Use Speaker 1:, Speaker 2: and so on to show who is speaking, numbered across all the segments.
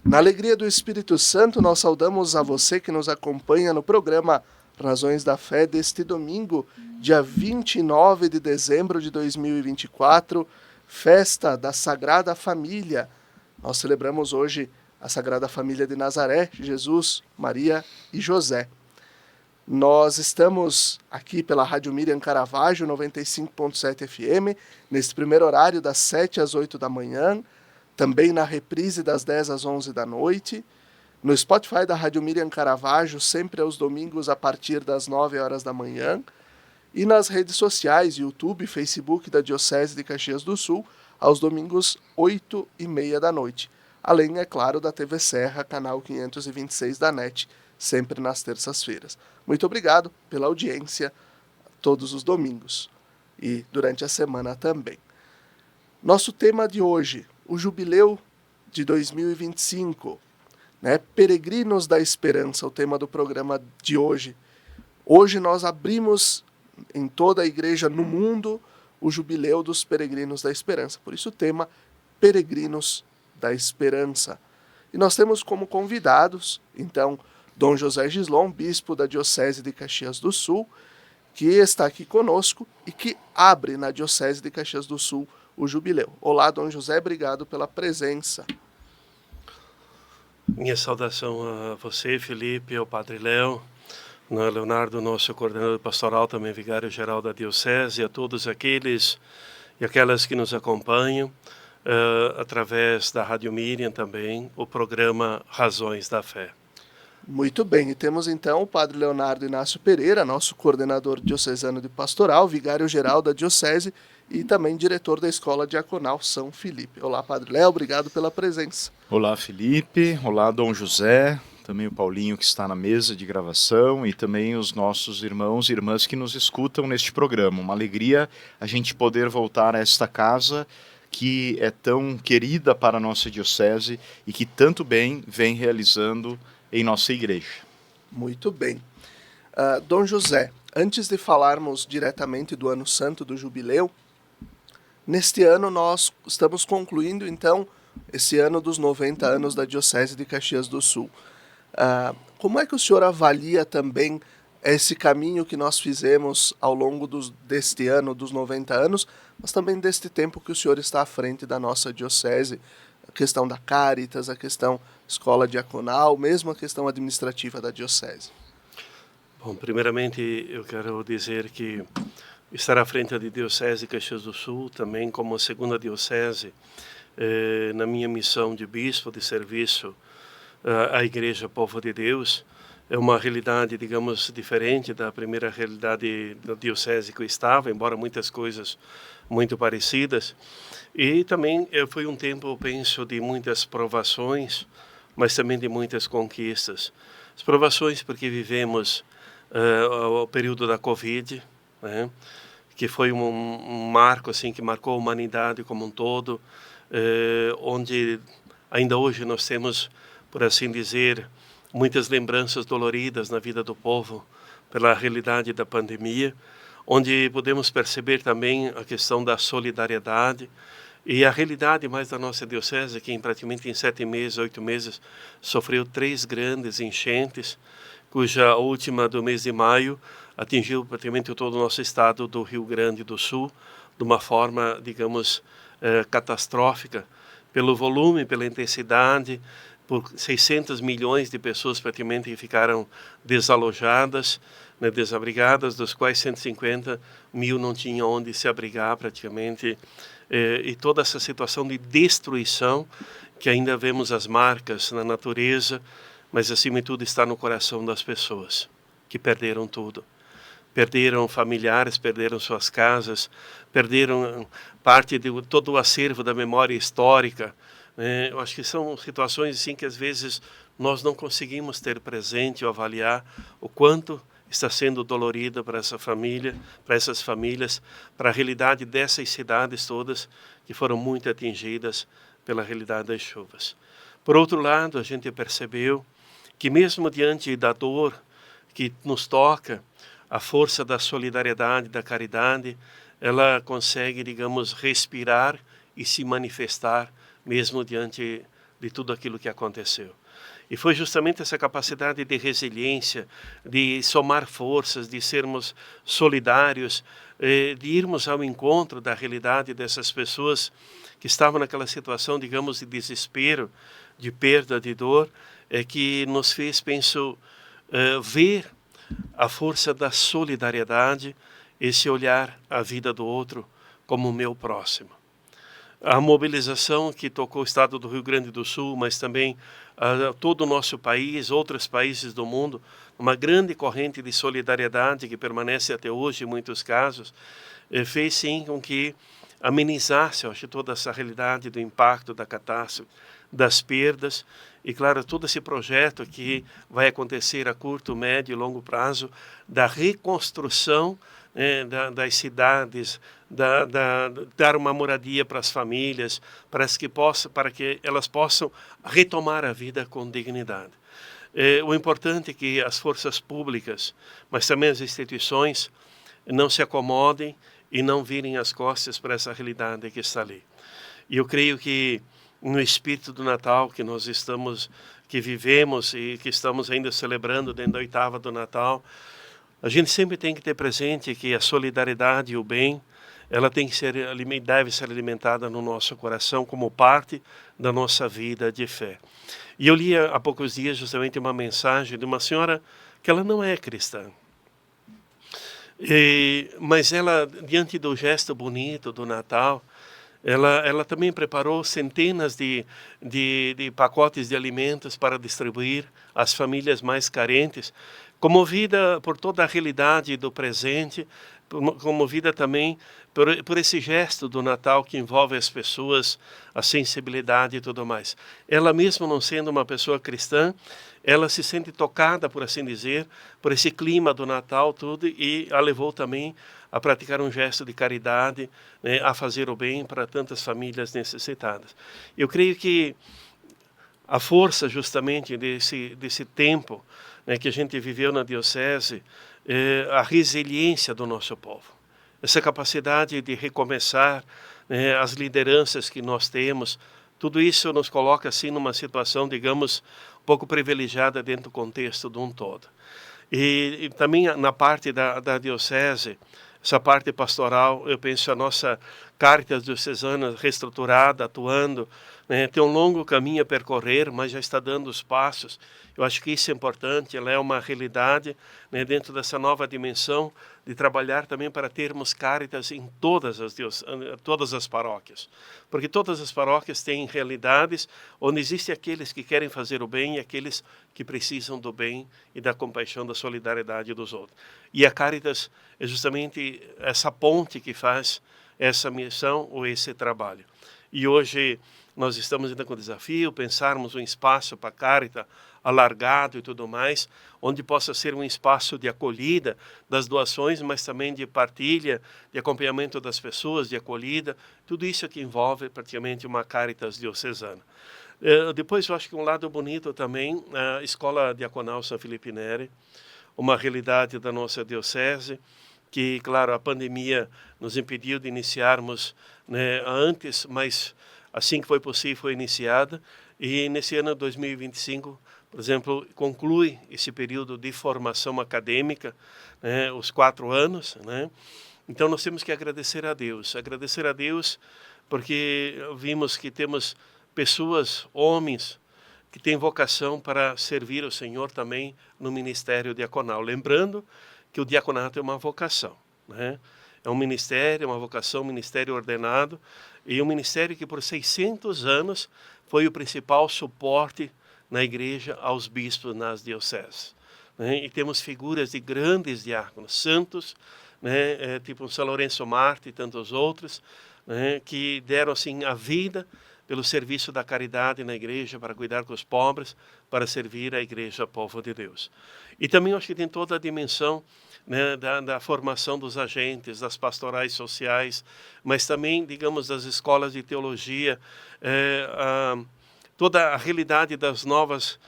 Speaker 1: Na alegria do Espírito Santo, nós saudamos a você que nos acompanha no programa Razões da Fé deste domingo, dia 29 de dezembro de 2024, festa da Sagrada Família. Nós celebramos hoje a Sagrada Família de Nazaré, Jesus, Maria e José. Nós estamos aqui pela Rádio Miriam Caravaggio, 95.7 FM, neste primeiro horário das 7 às 8 da manhã, também na reprise das 10 às 11 da noite, no Spotify da Rádio Miriam Caravaggio, sempre aos domingos a partir das 9 horas da manhã, e nas redes sociais, YouTube e Facebook da Diocese de Caxias do Sul, aos domingos 8h30 da noite. Além, é claro, da TV Serra, canal 526 da NET, sempre nas terças-feiras. Muito obrigado pela audiência todos os domingos e durante a semana também. Nosso tema de hoje, o Jubileu de 2025, né? Peregrinos da Esperança, o tema do programa de hoje. Hoje nós abrimos em toda a igreja no mundo o Jubileu dos Peregrinos da Esperança. Por isso o tema Peregrinos da Esperança. E nós temos como convidados, então, Dom José Gislon, bispo da Diocese de Caxias do Sul, que está aqui conosco e que abre na Diocese de Caxias do Sul o Jubileu. Olá, Dom José, obrigado pela presença.
Speaker 2: Minha saudação a você, Felipe, ao Padre Léo, Leonardo, nosso coordenador pastoral, também vigário-geral da Diocese, a todos aqueles e aquelas que nos acompanham, através da Rádio Miriam também, o programa Razões da Fé.
Speaker 1: Muito bem, e temos então o Padre Leonardo Inácio Pereira, nosso coordenador diocesano de pastoral, vigário-geral da Diocese e também diretor da Escola Diaconal São Felipe. Olá, Padre Léo, obrigado pela presença.
Speaker 3: Olá, Felipe. Olá, Dom José. Também o Paulinho que está na mesa de gravação e também os nossos irmãos e irmãs que nos escutam neste programa. Uma alegria a gente poder voltar a esta casa que é tão querida para a nossa Diocese e que tanto bem vem realizando em nossa igreja.
Speaker 1: Muito bem. Dom José, antes de falarmos diretamente do Ano Santo do Jubileu, neste ano nós estamos concluindo, então, esse ano dos 90 anos da Diocese de Caxias do Sul. Como é que o senhor avalia também esse caminho que nós fizemos ao longo deste ano, dos 90 anos, mas também deste tempo que o senhor está à frente da nossa Diocese, a questão da Caritas, a questão escola diaconal, mesmo a questão administrativa da Diocese?
Speaker 2: Bom, primeiramente eu quero dizer que estar à frente da Diocese de Caxias do Sul, também como segunda Diocese, na minha missão de bispo, de serviço à Igreja Povo de Deus, é uma realidade, digamos, diferente da primeira realidade da Diocese que eu estava, embora muitas coisas muito parecidas. E também foi um tempo, eu penso, de muitas provações, mas também de muitas conquistas. As provações porque vivemos o período da Covid, né, que foi um marco assim, que marcou a humanidade como um todo, onde ainda hoje nós temos, por assim dizer, muitas lembranças doloridas na vida do povo pela realidade da pandemia, onde podemos perceber também a questão da solidariedade e a realidade mais da nossa diocese, que praticamente em 7 meses, 8 meses, sofreu 3 grandes enchentes, cuja última do mês de maio atingiu praticamente todo o nosso estado do Rio Grande do Sul, de uma forma, digamos, catastrófica, pelo volume, pela intensidade, por 600 milhões de pessoas praticamente ficaram desalojadas, né, desabrigadas, dos quais 150 mil não tinham onde se abrigar praticamente, e toda essa situação de destruição, que ainda vemos as marcas na natureza, mas acima de tudo está no coração das pessoas, que perderam tudo. Perderam familiares, perderam suas casas, perderam parte de todo o acervo da memória histórica. Eu acho que são situações assim que às vezes nós não conseguimos ter presente ou avaliar o quanto está sendo dolorida para essa família, para essas famílias, para a realidade dessas cidades todas que foram muito atingidas pela realidade das chuvas. Por outro lado, a gente percebeu que mesmo diante da dor que nos toca, a força da solidariedade, da caridade, ela consegue, digamos, respirar e se manifestar mesmo diante de tudo aquilo que aconteceu. E foi justamente essa capacidade de resiliência, de somar forças, de sermos solidários, de irmos ao encontro da realidade dessas pessoas que estavam naquela situação, digamos, de desespero, de perda, de dor, que nos fez, penso, ver a força da solidariedade, esse olhar a vida do outro como o meu próximo. A mobilização que tocou o estado do Rio Grande do Sul, mas também todo o nosso país, outros países do mundo, uma grande corrente de solidariedade que permanece até hoje em muitos casos, fez sim com que amenizasse, eu acho, toda essa realidade do impacto da catástrofe, das perdas, e claro, todo esse projeto que vai acontecer a curto, médio e longo prazo, da reconstrução das cidades, dar uma moradia para as famílias, para que elas possam retomar a vida com dignidade. O importante é que as forças públicas, mas também as instituições, não se acomodem e não virem as costas para essa realidade que está ali. E eu creio que no espírito do Natal que vivemos e que estamos ainda celebrando dentro da oitava do Natal, a gente sempre tem que ter presente que a solidariedade e o bem, ela deve ser alimentada no nosso coração como parte da nossa vida de fé. E eu li há poucos dias justamente uma mensagem de uma senhora que ela não é cristã. Mas ela, diante do gesto bonito do Natal, ela também preparou centenas de pacotes de alimentos para distribuir às famílias mais carentes, comovida por toda a realidade do presente, comovida também por esse gesto do Natal que envolve as pessoas, a sensibilidade e tudo mais. Ela mesmo não sendo uma pessoa cristã, ela se sente tocada, por assim dizer, por esse clima do Natal tudo, e a levou também a praticar um gesto de caridade, né, a fazer o bem para tantas famílias necessitadas. Eu creio que a força justamente desse tempo, né, que a gente viveu na diocese, a resiliência do nosso povo, essa capacidade de recomeçar, né, as lideranças que nós temos, tudo isso nos coloca assim numa situação, digamos, um pouco privilegiada dentro do contexto de um todo. E também na parte da diocese, essa parte pastoral, eu penso a nossa Caritas Diocesana reestruturada, atuando, né, tem um longo caminho a percorrer, mas já está dando os passos. Eu acho que isso é importante, ela é uma realidade, né, dentro dessa nova dimensão de trabalhar também para termos Caritas em todas as paróquias. Porque todas as paróquias têm realidades onde existem aqueles que querem fazer o bem e aqueles que precisam do bem e da compaixão, da solidariedade dos outros. E a Caritas é justamente essa ponte que faz essa missão ou esse trabalho. E hoje nós estamos ainda com o desafio, pensarmos um espaço para a Caritas alargado e tudo mais, onde possa ser um espaço de acolhida das doações, mas também de partilha, de acompanhamento das pessoas, de acolhida, tudo isso que envolve praticamente uma Caritas diocesana. Depois eu acho que um lado bonito também, a Escola Diaconal São Felipe Neri, uma realidade da nossa diocese, que, claro, a pandemia nos impediu de iniciarmos, né, antes, mas assim que foi possível foi iniciada, e nesse ano 2025, por exemplo, conclui esse período de formação acadêmica, né, os 4 anos, né? Então nós temos que agradecer a Deus porque vimos que temos pessoas, homens, que têm vocação para servir o Senhor também no ministério diaconal. Lembrando que o diaconato é uma vocação, né? É um ministério, uma vocação, um ministério ordenado, e um ministério que por 600 anos foi o principal suporte na igreja aos bispos nas dioceses, né? E temos figuras de grandes diáconos, santos, né, tipo São Lourenço Marte e tantos outros, né, que deram assim a vida pelo serviço da caridade na igreja, para cuidar com os pobres, para servir a igreja, povo de Deus. E também acho que tem toda a dimensão, né, da formação dos agentes, das pastorais sociais, mas também, digamos, das escolas de teologia, toda a realidade das novas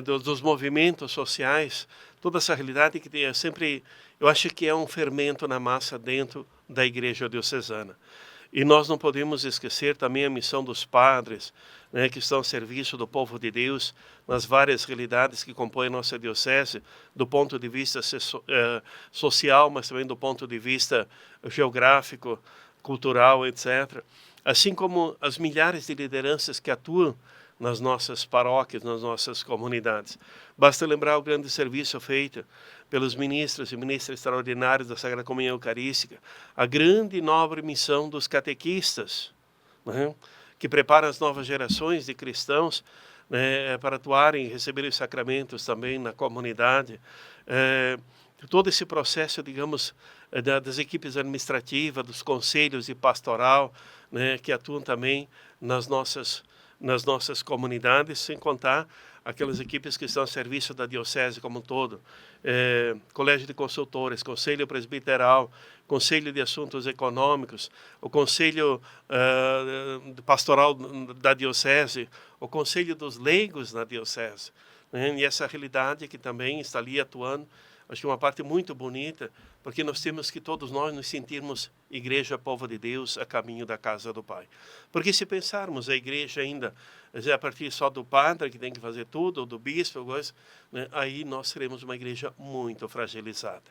Speaker 2: dos movimentos sociais, toda essa realidade que tem sempre, eu acho que é um fermento na massa dentro da igreja diocesana. E nós não podemos esquecer também a missão dos padres, né, que estão ao serviço do povo de Deus nas várias realidades que compõem a nossa diocese, do ponto de vista social, mas também do ponto de vista geográfico, cultural, etc. Assim como as milhares de lideranças que atuam nas nossas paróquias, nas nossas comunidades. Basta lembrar o grande serviço feito pelos ministros e ministras extraordinários da Sagrada Comunhão Eucarística, a grande e nobre missão dos catequistas, né, que preparam as novas gerações de cristãos, né, para atuarem e receberem os sacramentos também na comunidade. Todo esse processo, digamos, das equipes administrativas, dos conselhos de pastoral, né, que atuam também nas nossas comunidades, sem contar aquelas equipes que estão a serviço da diocese como um todo, colégio de consultores, conselho presbiteral, conselho de assuntos econômicos, o conselho pastoral da diocese, o conselho dos leigos na diocese, né? E essa realidade que também está ali atuando, acho que é uma parte muito bonita, porque nós temos que todos nós nos sentirmos igreja, povo de Deus, a caminho da casa do Pai. Porque se pensarmos a igreja ainda a partir só do padre, que tem que fazer tudo, ou do bispo, né, aí nós seremos uma igreja muito fragilizada.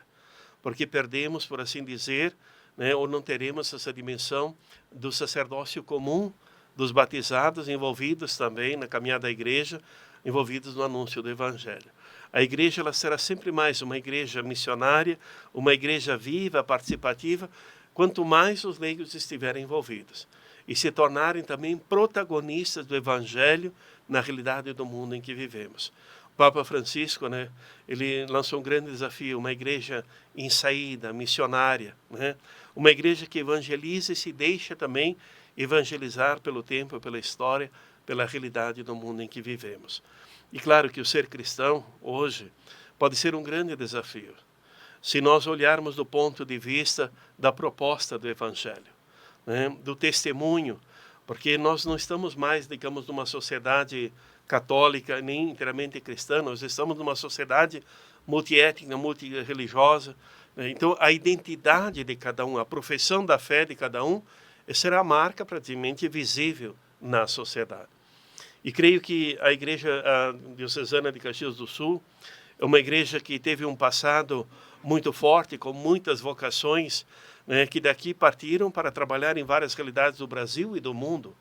Speaker 2: Porque perdemos, por assim dizer, né, ou não teremos essa dimensão do sacerdócio comum, dos batizados, envolvidos também na caminhada da igreja, envolvidos no anúncio do Evangelho. A igreja ela será sempre mais uma igreja missionária, uma igreja viva, participativa, quanto mais os leigos estiverem envolvidos e se tornarem também protagonistas do Evangelho na realidade do mundo em que vivemos. O Papa Francisco, né, ele lançou um grande desafio, uma igreja em saída, missionária, né, uma igreja que evangeliza e se deixa também evangelizar pelo tempo, pela história, pela realidade do mundo em que vivemos. E claro que o ser cristão, hoje, pode ser um grande desafio, se nós olharmos do ponto de vista da proposta do Evangelho, né, do testemunho, porque nós não estamos mais, digamos, numa sociedade católica, nem inteiramente cristã, nós estamos numa sociedade multiétnica, multireligiosa, né? Então, a identidade de cada um, a profissão da fé de cada um, será a marca praticamente visível na sociedade. E creio que a Igreja Diocesana de Caxias do Sul é uma igreja que teve um passado muito forte, com muitas vocações, né, que daqui partiram para trabalhar em várias realidades do Brasil e do mundo,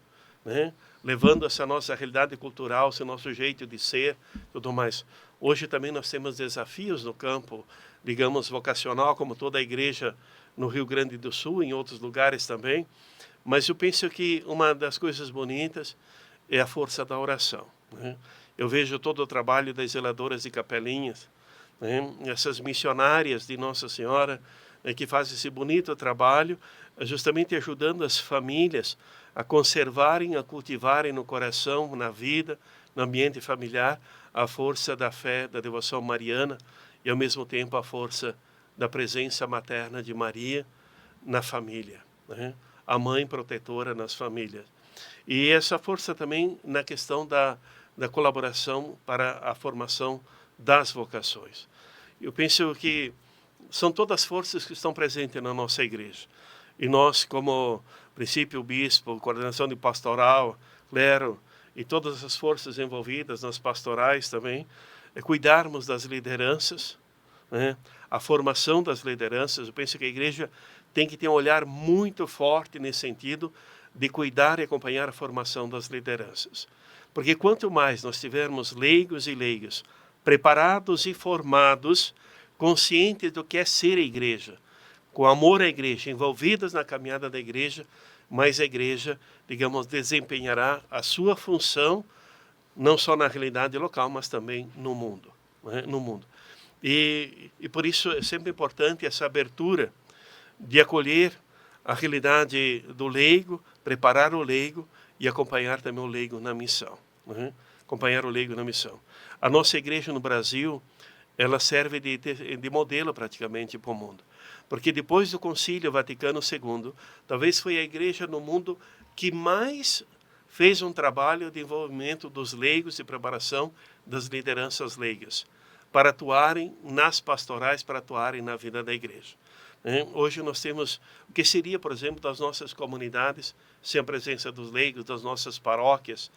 Speaker 2: né, levando essa nossa realidade cultural, esse nosso jeito de ser, tudo mais. Hoje também nós temos desafios no campo, digamos, vocacional, como toda a igreja no Rio Grande do Sul, em outros lugares também, mas eu penso que uma das coisas bonitas é a força da oração, né? Eu vejo todo o trabalho das zeladoras e capelinhas, né? Essas missionárias de Nossa Senhora, né, que fazem esse bonito trabalho, justamente ajudando as famílias a conservarem, a cultivarem no coração, na vida, no ambiente familiar, a força da fé, da devoção mariana e, ao mesmo tempo, a força da presença materna de Maria na família, né? A mãe protetora nas famílias. E essa força também na questão da colaboração para a formação das vocações. Eu penso que são todas forças que estão presentes na nossa igreja. E nós, como princípio, bispo, coordenação de pastoral, clero e todas as forças envolvidas nas pastorais também, cuidarmos das lideranças, né? A formação das lideranças. Eu penso que a igreja tem que ter um olhar muito forte nesse sentido de cuidar e acompanhar a formação das lideranças. Porque quanto mais nós tivermos leigos e leigas preparados e formados, conscientes do que é ser a igreja, com amor à igreja, envolvidas na caminhada da igreja, mais a igreja, digamos, desempenhará a sua função, não só na realidade local, mas também no mundo, né? No mundo. E por isso é sempre importante essa abertura de acolher a realidade do leigo, preparar o leigo e acompanhar também o leigo na missão, né? Acompanhar o leigo na missão. A nossa igreja no Brasil, ela serve de modelo praticamente para o mundo. Porque depois do Concílio Vaticano II, talvez foi a igreja no mundo que mais fez um trabalho de envolvimento dos leigos e preparação das lideranças leigas para atuarem nas pastorais, para atuarem na vida da igreja. Hoje nós temos o que seria, por exemplo, das nossas comunidades, sem a presença dos leigos, das nossas paróquias,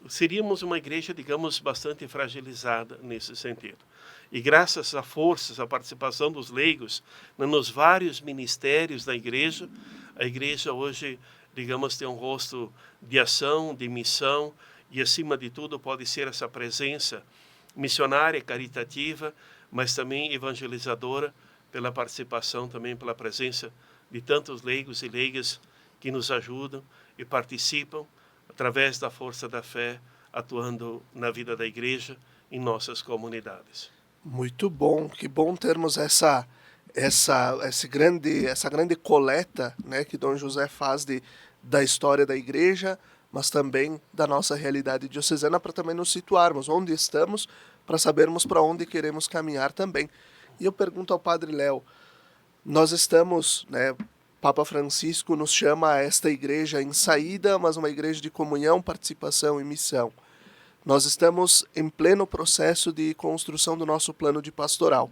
Speaker 2: seríamos uma igreja, digamos, bastante fragilizada nesse sentido. E graças à força, à participação dos leigos nos vários ministérios da igreja, a igreja hoje, digamos, tem um rosto de ação, de missão, e acima de tudo pode ser essa presença missionária, caritativa, mas também evangelizadora, pela participação também, pela presença de tantos leigos e leigas que nos ajudam e participam através da força da fé, atuando na vida da igreja em nossas comunidades.
Speaker 1: Muito bom, que bom termos essa grande coleta, né, que Dom José faz da história da igreja, mas também da nossa realidade diocesana, para também nos situarmos onde estamos, para sabermos para onde queremos caminhar também. E eu pergunto ao Padre Léo, nós estamos, né, Papa Francisco nos chama a esta igreja em saída, mas uma igreja de comunhão, participação e missão. Nós estamos em pleno processo de construção do nosso plano de pastoral.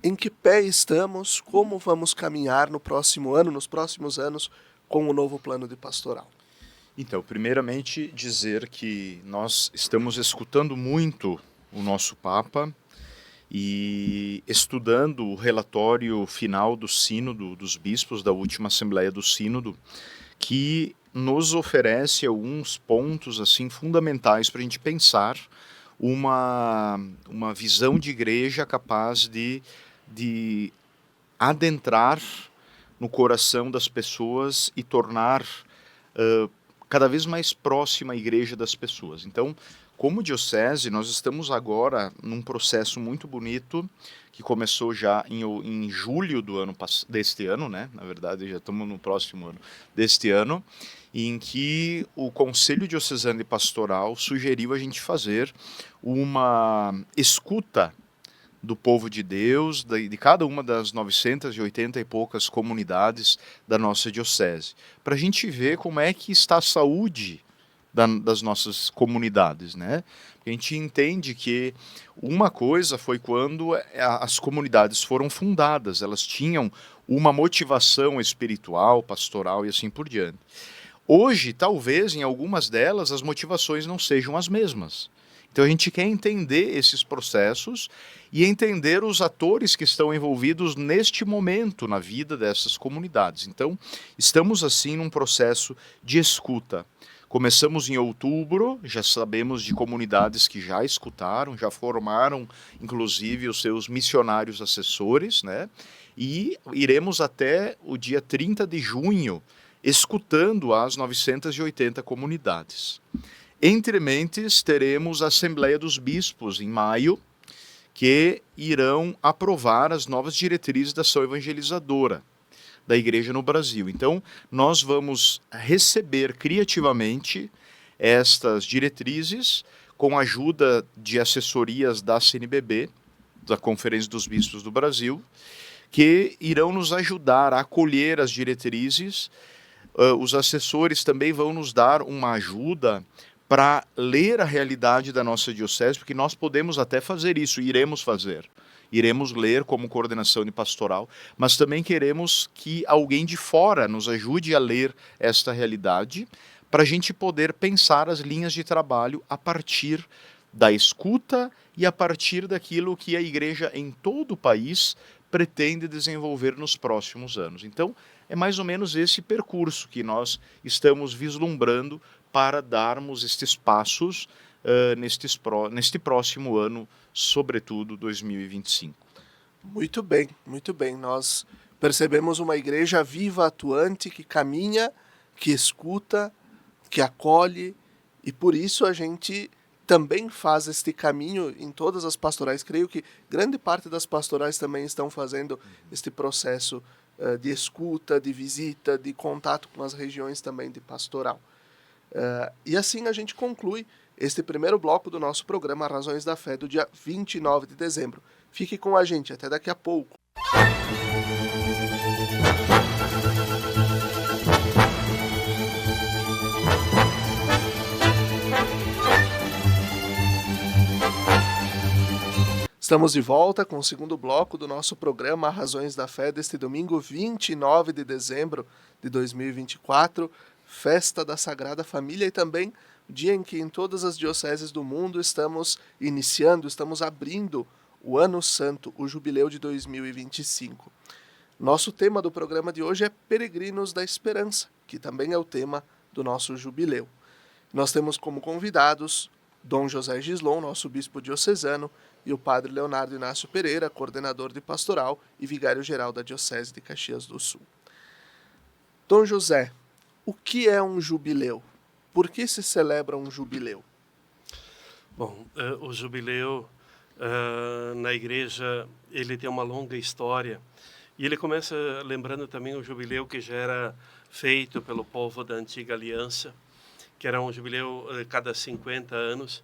Speaker 1: Em que pé estamos? Como vamos caminhar no próximo ano, nos próximos anos, com o novo plano de pastoral?
Speaker 3: Então, primeiramente dizer que nós estamos escutando muito o nosso Papa e estudando o relatório final do Sínodo dos Bispos, da última Assembleia do Sínodo, que nos oferece alguns pontos assim fundamentais para a gente pensar uma visão de igreja capaz de adentrar no coração das pessoas e tornar cada vez mais próxima a igreja das pessoas. Então, como diocese, nós estamos agora num processo muito bonito que começou já em julho deste ano, né? Na verdade, já estamos no próximo ano deste ano, em que o Conselho Diocesano de Pastoral sugeriu a gente fazer uma escuta do povo de Deus, de cada uma das 980 e poucas comunidades da nossa diocese, para a gente ver como é que está a saúde das nossas comunidades, né? A gente entende que uma coisa foi quando as comunidades foram fundadas, elas tinham uma motivação espiritual, pastoral e assim por diante. Hoje, talvez, em algumas delas, as motivações não sejam as mesmas. Então a gente quer entender esses processos e entender os atores que estão envolvidos neste momento na vida dessas comunidades. Então, estamos assim num processo de escuta. Começamos em outubro, já sabemos de comunidades que já escutaram, já formaram, inclusive, os seus missionários assessores, né? E iremos até o dia 30 de junho, escutando as 980 comunidades. Entre mentes, teremos a Assembleia dos Bispos, em maio, que irão aprovar as novas diretrizes da ação evangelizadora da Igreja no Brasil. Então, nós vamos receber criativamente estas diretrizes com a ajuda de assessorias da CNBB, da Conferência dos Bispos do Brasil, que irão nos ajudar a acolher as diretrizes. Os assessores também vão nos dar uma ajuda para ler a realidade da nossa diocese, porque nós podemos até fazer isso, iremos fazer. Iremos ler como coordenação de pastoral, mas também queremos que alguém de fora nos ajude a ler esta realidade, para a gente poder pensar as linhas de trabalho a partir da escuta e a partir daquilo que a igreja em todo o país pretende desenvolver nos próximos anos. Então, é mais ou menos esse percurso que nós estamos vislumbrando para darmos estes passos neste próximo ano, sobretudo 2025.
Speaker 1: Muito bem, muito bem. Nós percebemos uma igreja viva, atuante, que caminha, que escuta, que acolhe, e por isso a gente também faz este caminho em todas as pastorais. Creio que grande parte das pastorais também estão fazendo este processo de escuta, de visita, de contato com as regiões também de pastoral. E assim a gente conclui este primeiro bloco do nosso programa Razões da Fé, do dia 29 de dezembro. Fique com a gente, até daqui a pouco. Estamos de volta com o segundo bloco do nosso programa Razões da Fé deste domingo 29 de dezembro de 2024, festa da Sagrada Família e também dia em que em todas as dioceses do mundo estamos abrindo o Ano Santo, o Jubileu de 2025. Nosso tema do programa de hoje é Peregrinos da Esperança, que também é o tema do nosso jubileu. Nós temos como convidados Dom José Gislon, nosso bispo diocesano, e o padre Leonardo Inácio Pereira, coordenador de pastoral e vigário-geral da Diocese de Caxias do Sul. Dom José, o que é um jubileu? Por que se celebra um jubileu?
Speaker 2: Bom, o jubileu na igreja, ele tem uma longa história. E ele começa lembrando também o jubileu que já era feito pelo povo da Antiga Aliança, que era um jubileu cada 50 anos.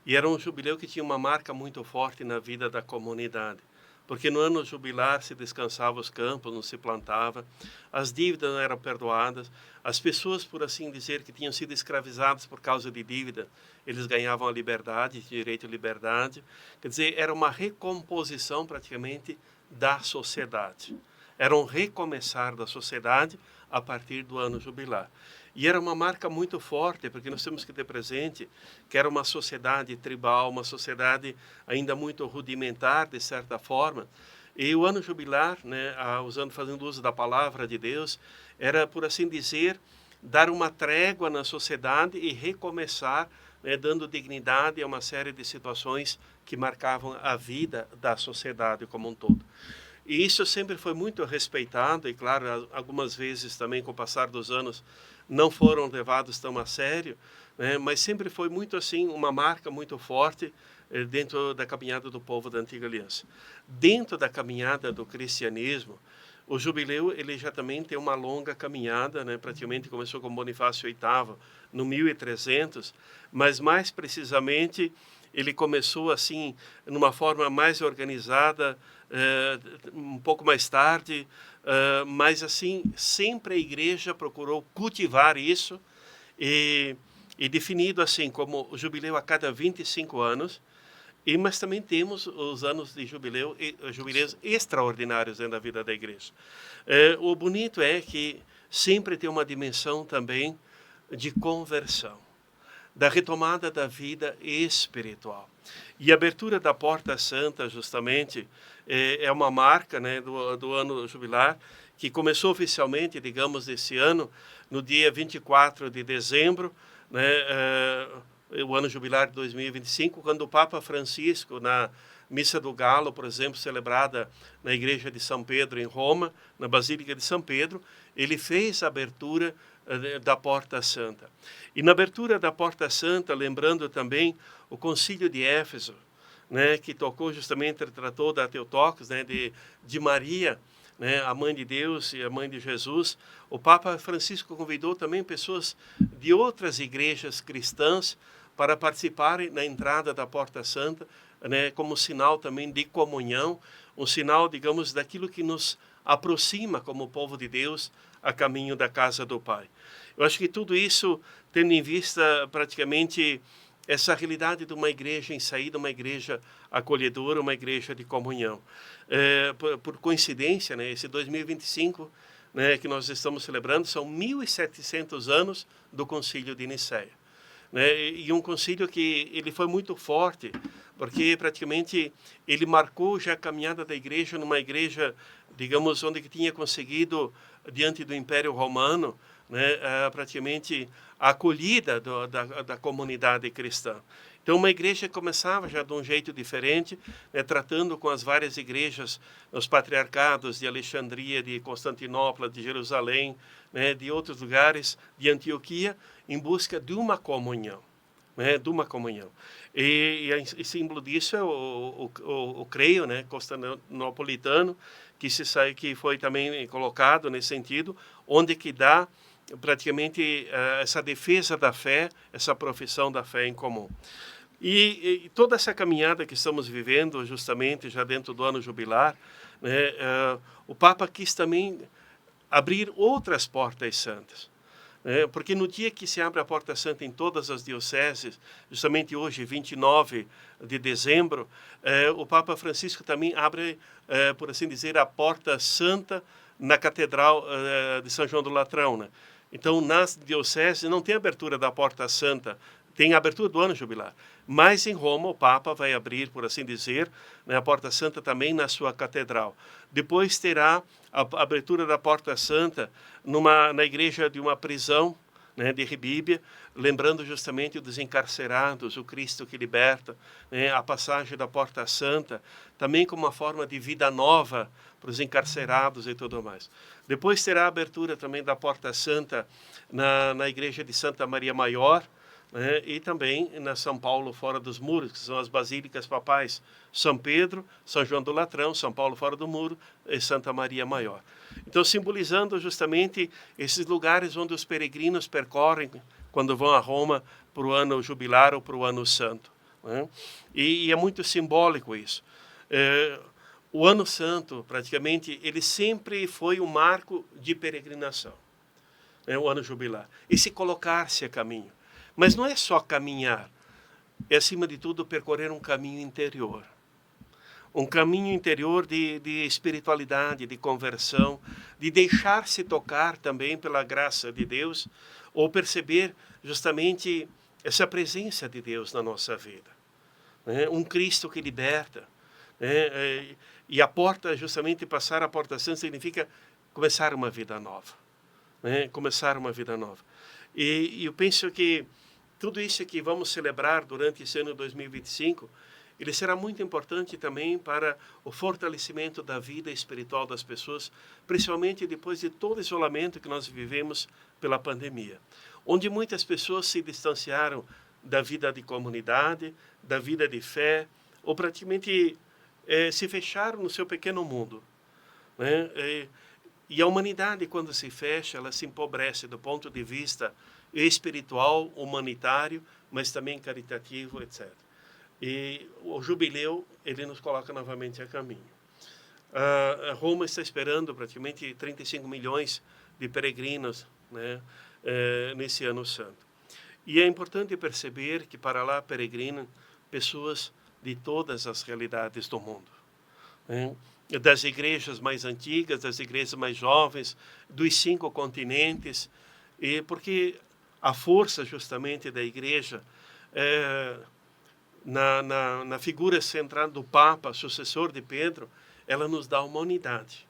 Speaker 2: E era um jubileu que tinha uma marca muito forte na vida da comunidade. Porque no ano jubilar se descansava os campos, não se plantava, as dívidas não eram perdoadas, as pessoas, por assim dizer, que tinham sido escravizadas por causa de dívida, eles ganhavam a liberdade, direito à liberdade. Quer dizer, era uma recomposição praticamente da sociedade. Era um recomeçar da sociedade a partir do ano jubilar. E era uma marca muito forte, porque nós temos que ter presente que era uma sociedade tribal, uma sociedade ainda muito rudimentar, de certa forma. E o ano jubilar, né, fazendo uso da palavra de Deus, era, por assim dizer, dar uma trégua na sociedade e recomeçar, né, dando dignidade a uma série de situações que marcavam a vida da sociedade como um todo. E isso sempre foi muito respeitado, e claro, algumas vezes também com o passar dos anos não foram levados tão a sério, né? Mas sempre foi muito assim, uma marca muito forte dentro da caminhada do povo da Antiga Aliança. Dentro da caminhada do cristianismo, o jubileu ele já também tem uma longa caminhada, né? Praticamente começou com Bonifácio VIII no 1300, mas mais precisamente ele começou assim, numa forma mais organizada, um pouco mais tarde, mas assim, sempre a igreja procurou cultivar isso e definido assim como o jubileu a cada 25 anos, mas também temos os anos de jubileu, jubileus extraordinários dentro da vida da igreja. O bonito é que sempre tem uma dimensão também de conversão, da retomada da vida espiritual. E a abertura da Porta Santa, justamente, é uma marca, né, do ano jubilar, que começou oficialmente, digamos, esse ano, no dia 24 de dezembro, né, o ano jubilar de 2025, quando o Papa Francisco, na Missa do Galo, por exemplo, celebrada na Igreja de São Pedro, em Roma, na Basílica de São Pedro, ele fez a abertura da Porta Santa. E na abertura da Porta Santa, lembrando também o Concílio de Éfeso, né, que tratou da Theotokos, né, de Maria, né, a mãe de Deus e a mãe de Jesus. O Papa Francisco convidou também pessoas de outras igrejas cristãs para participarem na entrada da Porta Santa, né, como sinal também de comunhão, um sinal, digamos, daquilo que nos aproxima como povo de Deus a caminho da casa do Pai. Eu acho que tudo isso, tendo em vista praticamente essa realidade de uma igreja em saída, uma igreja acolhedora, uma igreja de comunhão. Por coincidência, né, esse 2025, né, que nós estamos celebrando, são 1.700 anos do Concílio de Nicéia. Né, e um concílio que ele foi muito forte, porque praticamente ele marcou já a caminhada da igreja numa igreja, digamos, onde que tinha conseguido, diante do Império Romano, né, praticamente a acolhida da comunidade cristã. Então, uma igreja começava já de um jeito diferente, né, tratando com as várias igrejas, os patriarcados de Alexandria, de Constantinopla, de Jerusalém, né, de outros lugares, de Antioquia, em busca de uma comunhão. Né, de uma comunhão. E símbolo disso é o creio, né, constantinopolitano, que foi também colocado nesse sentido, onde que dá praticamente essa defesa da fé, essa profissão da fé em comum. E toda essa caminhada que estamos vivendo, justamente já dentro do ano jubilar, né, o Papa quis também abrir outras portas santas. Porque no dia que se abre a Porta Santa em todas as dioceses, justamente hoje, 29 de dezembro, o Papa Francisco também abre, por assim dizer, a Porta Santa na Catedral de São João do Latrão, né? Então, nas dioceses não tem abertura da Porta Santa, tem a abertura do ano jubilar. Mas em Roma o Papa vai abrir, por assim dizer, né, a Porta Santa também na sua catedral. Depois terá a abertura da Porta Santa na igreja de uma prisão, né, de Ribíbia, lembrando justamente dos encarcerados, o Cristo que liberta, né, a passagem da Porta Santa, também como uma forma de vida nova para os encarcerados e tudo mais. Depois terá a abertura também da Porta Santa na igreja de Santa Maria Maior, né, e também na São Paulo Fora dos Muros, que são as basílicas papais São Pedro, São João do Latrão, São Paulo Fora do Muro e Santa Maria Maior. Então, simbolizando justamente esses lugares onde os peregrinos percorrem quando vão a Roma para o ano jubilar ou para o ano santo, né? E é muito simbólico isso. O ano santo, praticamente, ele sempre foi um marco de peregrinação, né? O ano jubilar. E se colocar-se a caminho. Mas não é só caminhar, é, acima de tudo, percorrer um caminho interior. Um caminho interior de espiritualidade, de conversão, de deixar-se tocar também pela graça de Deus, ou perceber justamente essa presença de Deus na nossa vida, né? Um Cristo que liberta, né? E a porta, justamente passar a Porta Santa, significa começar uma vida nova, né? Começar uma vida nova. E eu penso que tudo isso que vamos celebrar durante esse ano 2025, ele será muito importante também para o fortalecimento da vida espiritual das pessoas, principalmente depois de todo o isolamento que nós vivemos pela pandemia, onde muitas pessoas se distanciaram da vida de comunidade, da vida de fé, ou praticamente se fecharam no seu pequeno mundo, né? E a humanidade, quando se fecha, ela se empobrece do ponto de vista espiritual, humanitário, mas também caritativo, etc. E o jubileu, ele nos coloca novamente a caminho. Roma está esperando praticamente 35 milhões de peregrinos, né, nesse ano santo. E é importante perceber que para lá peregrinam pessoas de todas as realidades do mundo, né? Das igrejas mais antigas, das igrejas mais jovens, dos 5 continentes, e porque a força justamente da igreja na figura central do Papa, sucessor de Pedro, ela nos dá uma unidade.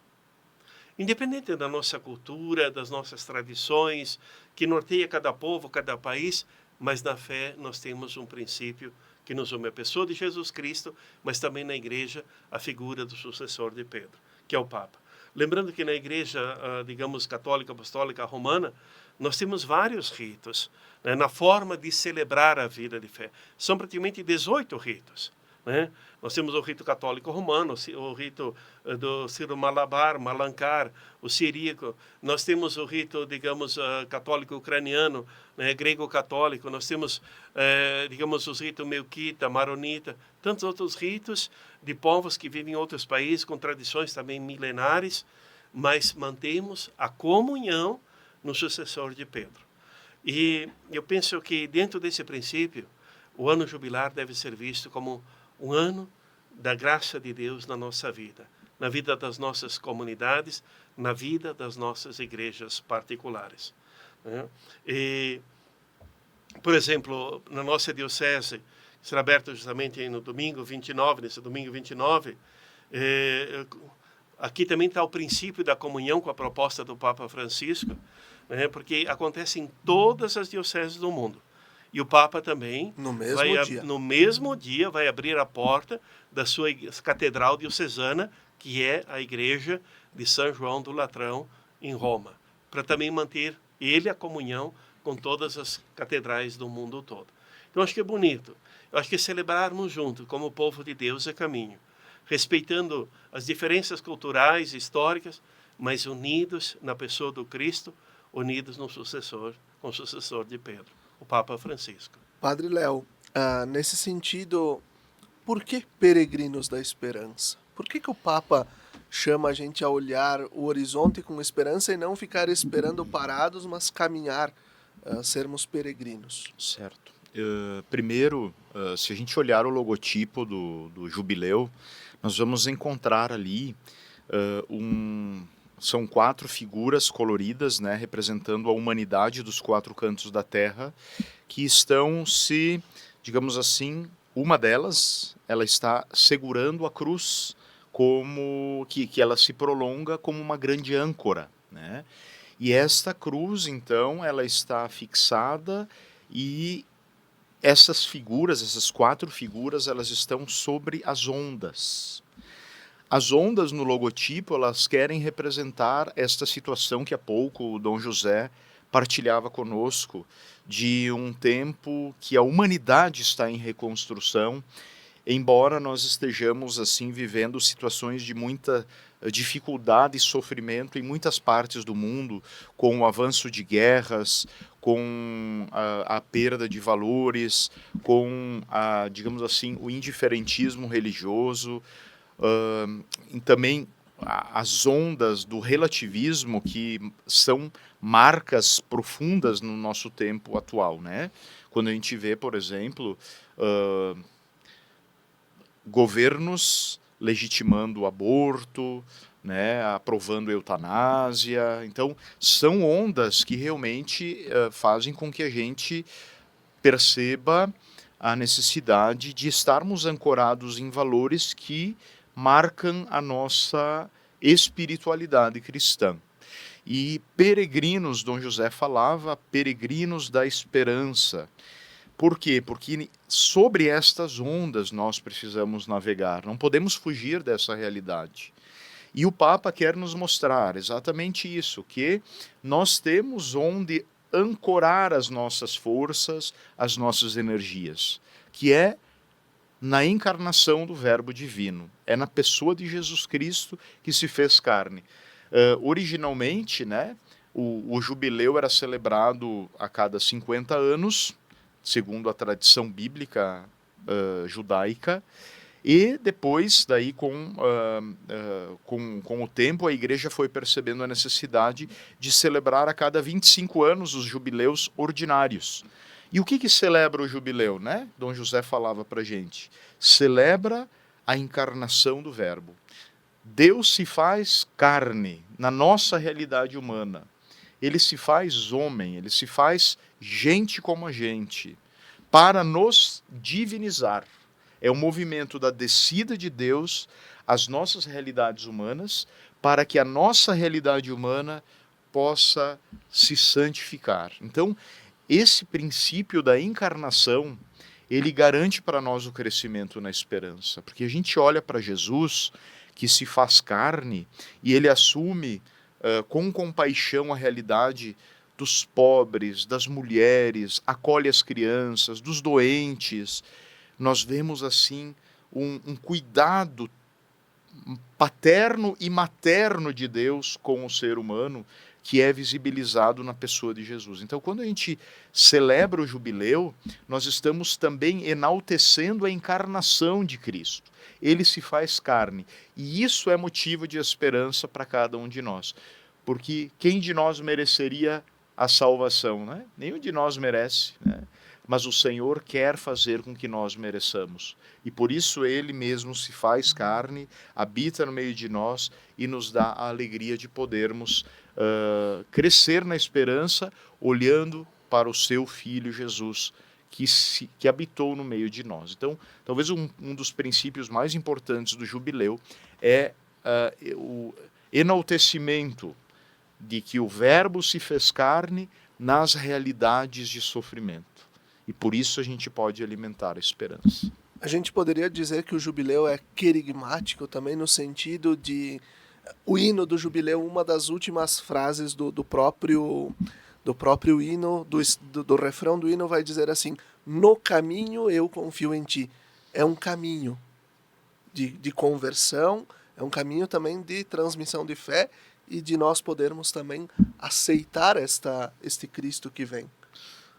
Speaker 2: Independente da nossa cultura, das nossas tradições, que norteia cada povo, cada país, mas na fé nós temos um princípio que nos une a pessoa de Jesus Cristo, mas também na igreja a figura do sucessor de Pedro, que é o Papa. Lembrando que na igreja, digamos, católica, apostólica, romana, nós temos vários ritos, né, na forma de celebrar a vida de fé. São praticamente 18 ritos, né? Nós temos o rito católico romano, o rito do Sírio-Malabar, Malankar, o siríaco. Nós temos o rito, digamos, católico ucraniano, né, grego-católico. Nós temos, digamos, os ritos melquita, maronita, tantos outros ritos de povos que vivem em outros países, com tradições também milenares, mas mantemos a comunhão no sucessor de Pedro. E eu penso que dentro desse princípio, o ano jubilar deve ser visto como um ano da graça de Deus na nossa vida, na vida das nossas comunidades, na vida das nossas igrejas particulares, né? E, por exemplo, na nossa diocese, que será aberta justamente no domingo 29, nesse domingo 29, aqui também está o princípio da comunhão com a proposta do Papa Francisco, né? Porque acontece em todas as dioceses do mundo. E o Papa também, no mesmo dia, vai abrir a porta da sua catedral diocesana, que é a igreja de São João do Latrão, em Roma, para também manter ele a comunhão com todas as catedrais do mundo todo. Então, acho que é bonito. Eu acho que celebrarmos juntos, como povo de Deus, é caminho, respeitando as diferenças culturais, históricas, mas unidos na pessoa do Cristo, unidos no sucessor, com o sucessor de Pedro, o Papa Francisco.
Speaker 1: Padre Léo, nesse sentido, por que peregrinos da esperança? Por que o Papa chama a gente a olhar o horizonte com esperança e não ficar esperando parados, mas caminhar, sermos peregrinos?
Speaker 3: Certo. Primeiro, se a gente olhar o logotipo do Jubileu, nós vamos encontrar ali são 4 figuras coloridas, né, representando a humanidade dos 4 cantos da Terra, que estão digamos assim, uma delas, ela está segurando a cruz como que ela se prolonga como uma grande âncora, né? E esta cruz, então, ela está fixada e essas 4 figuras, elas estão sobre as ondas. As ondas no logotipo, elas querem representar esta situação que há pouco o Dom José partilhava conosco, de um tempo que a humanidade está em reconstrução, embora nós estejamos assim vivendo situações de muita dificuldade e sofrimento em muitas partes do mundo, com o avanço de guerras, com a perda de valores, com digamos assim, o indiferentismo religioso, e também as ondas do relativismo, que são marcas profundas no nosso tempo atual, né? Quando a gente vê, por exemplo, governos legitimando o aborto, né, aprovando a eutanásia. Então, são ondas que realmente fazem com que a gente perceba a necessidade de estarmos ancorados em valores que marcam a nossa espiritualidade cristã. E peregrinos, Dom José falava, peregrinos da esperança. Por quê? Porque sobre estas ondas nós precisamos navegar, não podemos fugir dessa realidade. E o Papa quer nos mostrar exatamente isso, que nós temos onde ancorar as nossas forças, as nossas energias, que é na encarnação do Verbo Divino, é na pessoa de Jesus Cristo que se fez carne. Originalmente, né, o jubileu era celebrado a cada 50 anos, segundo a tradição bíblica judaica, e depois, daí, com o tempo, a igreja foi percebendo a necessidade de celebrar a cada 25 anos os jubileus ordinários. E o que celebra o jubileu, né? Dom José falava para a gente. Celebra a encarnação do Verbo. Deus se faz carne na nossa realidade humana. Ele se faz homem, ele se faz gente como a gente, para nos divinizar. É o movimento da descida de Deus às nossas realidades humanas, para que a nossa realidade humana possa se santificar. Então, esse princípio da encarnação, ele garante para nós o crescimento na esperança, porque a gente olha para Jesus, que se faz carne, e ele assume com compaixão a realidade dos pobres, das mulheres, acolhe as crianças, dos doentes. Nós vemos assim um cuidado paterno e materno de Deus com o ser humano, que é visibilizado na pessoa de Jesus. Então, quando a gente celebra o jubileu, nós estamos também enaltecendo a encarnação de Cristo. Ele se faz carne. E isso é motivo de esperança para cada um de nós. Porque quem de nós mereceria a salvação, né? Nenhum de nós merece, né? Mas o Senhor quer fazer com que nós mereçamos. E por isso ele mesmo se faz carne, habita no meio de nós e nos dá a alegria de podermos crescer na esperança, olhando para o seu Filho Jesus, que habitou no meio de nós. Então, talvez um dos princípios mais importantes do jubileu é o enaltecimento de que o Verbo se fez carne nas realidades de sofrimento. E por isso a gente pode alimentar a esperança.
Speaker 1: A gente poderia dizer que o jubileu é querigmático também, no sentido de o hino do jubileu, uma das últimas frases do próprio hino, do refrão do hino vai dizer assim: no caminho eu confio em ti. É um caminho de conversão, é um caminho também de transmissão de fé e de nós podermos também aceitar este Cristo que vem.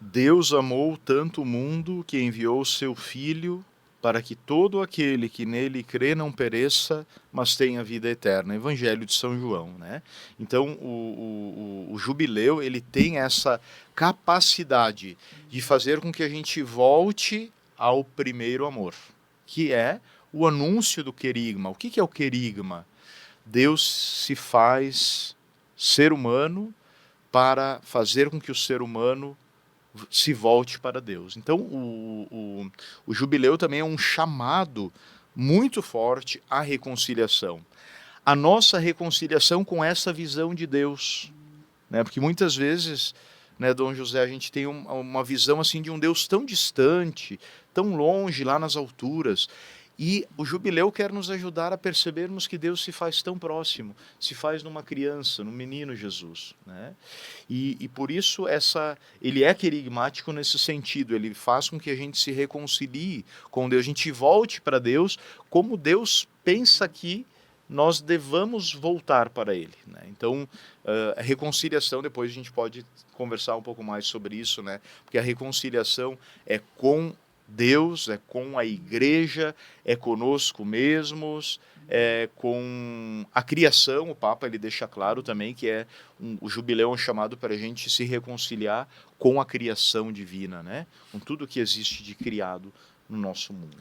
Speaker 3: Deus amou tanto o mundo que enviou o seu Filho para que todo aquele que nele crê não pereça, mas tenha vida eterna. Evangelho de São João, né? Então, o jubileu, ele tem essa capacidade de fazer com que a gente volte ao primeiro amor, que é o anúncio do querigma. O que é o querigma? Deus se faz ser humano para fazer com que o ser humano se volte para Deus. Então, o jubileu também é um chamado muito forte à reconciliação. A nossa reconciliação com essa visão de Deus, né? Porque muitas vezes, né, Dom José, a gente tem uma visão assim de um Deus tão distante, tão longe, lá nas alturas. E o jubileu quer nos ajudar a percebermos que Deus se faz tão próximo, se faz numa criança, num menino Jesus, né? E por isso ele é querigmático nesse sentido, ele faz com que a gente se reconcilie com Deus, a gente volte para Deus como Deus pensa que nós devamos voltar para Ele, né? Então, a reconciliação, depois a gente pode conversar um pouco mais sobre isso, né? Porque a reconciliação é com Deus, é com a igreja, é conosco mesmos, é com a criação. O Papa ele deixa claro também que o jubileu é um chamado para a gente se reconciliar com a criação divina, né? Com tudo que existe de criado no nosso mundo.